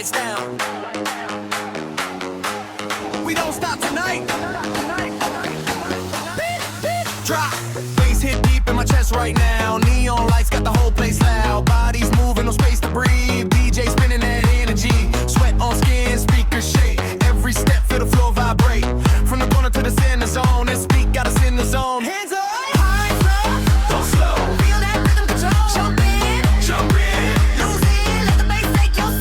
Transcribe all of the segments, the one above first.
lights down. We don't stop tonight. Drop. Bass hit deep in my chest right now. Neon lights got the whole place loud. Bodies moving, no space to breathe. DJ spinning that energy. Sweat on skin, speakers shake. Every step feel the floor vibrate. From the corner to the center zone. This beat got us in the zone. Hands up. Don't slow. Feel that rhythm control. Jump in. Jump in. Lose it. Let the bass take your soul.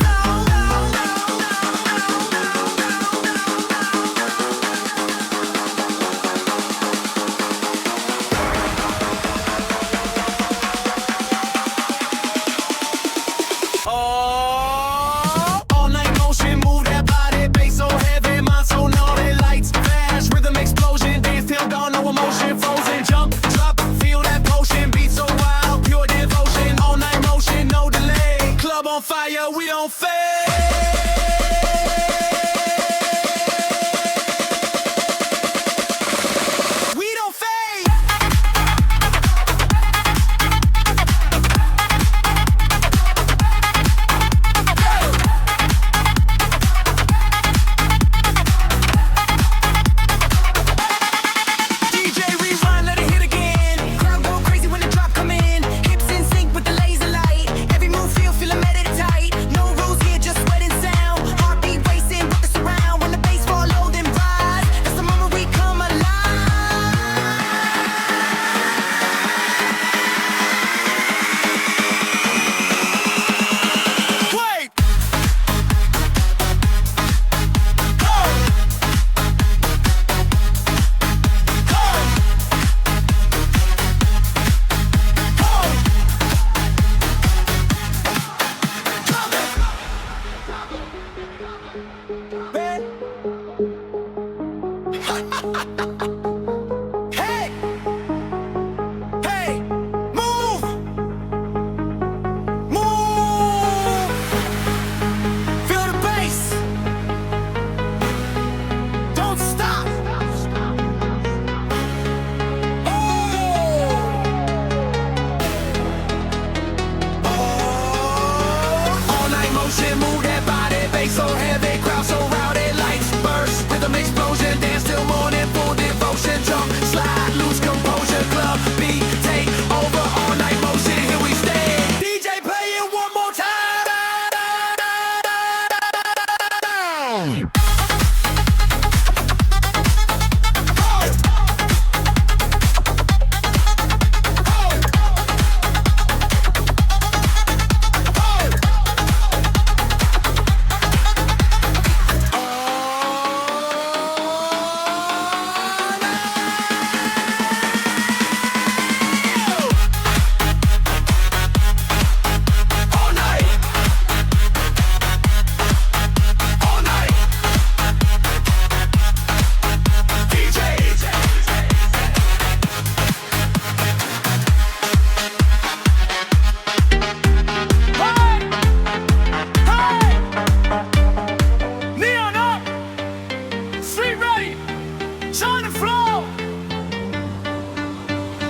Oh, all night motion, move that body. Bass so heavy, mind so numb. They lights flash, rhythm explosion. Dance till dawn, no emotion, frozen. Jump, drop, feel that potion. Beat so wild, pure devotion. All night motion, no delay. Club on fire, we don't fade. We don't fade. DJ rewind, let it hit again. Crowd go crazy when the drop come in. Hips in sync with the laser light. Every move feel a minute tight. No rules here, just sweat and sound. Heartbeat racing, put this around. When the bass fall low, then rise. That's the moment we come alive. Wait. Hey! Hey! Move! Move! Feel the bass! Don't stop! All night motion, move that body. Bass so heavy, crowd so rowdy. Lights burst, rhythm explosion. Dance till morning, full devotion. Jump, slide, lose composure. Club beat, take over. All night motion, here we stay. DJ play it one more time. Neon up, street ready, shine the flow,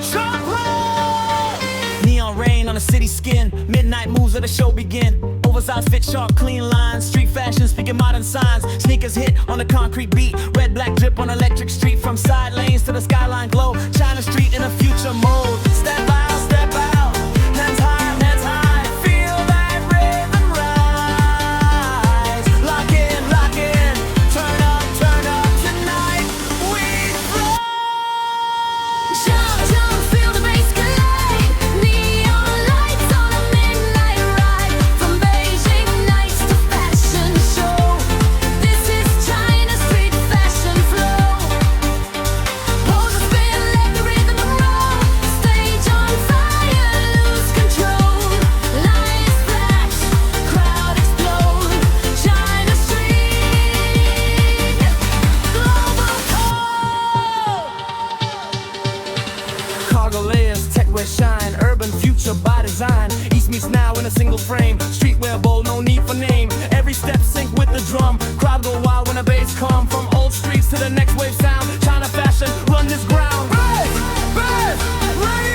shine flow. Neon rain on the city skin, midnight moves let the show begin. Oversized fit, sharp, clean lines, street fashion, speaking modern signs. Sneakers hit on the concrete beat, red, black drip on electric street. From side lanes to the skyline glow, China Street in a future mode. Step out, hands high, feel that rhythm rise. Lock in, turn up tonight. We flow. Jump, feel the bass collide. Neon lights on a midnight ride. From Beijing nights to fashion show. This is China Street fashion flow. Pose a spin, let the rhythm roll. Stage on fire, lose control. Lights flash, crowd explode. China Street, global code. Cargo layers, tech wear shine, urban future by design. East meets now in a single frame. Streetwear bold, no need for name. Every step sync with the drum. Crowd go wild when the bass come. From old streets to the next wave sound. China fashion, run this ground. Bass, raise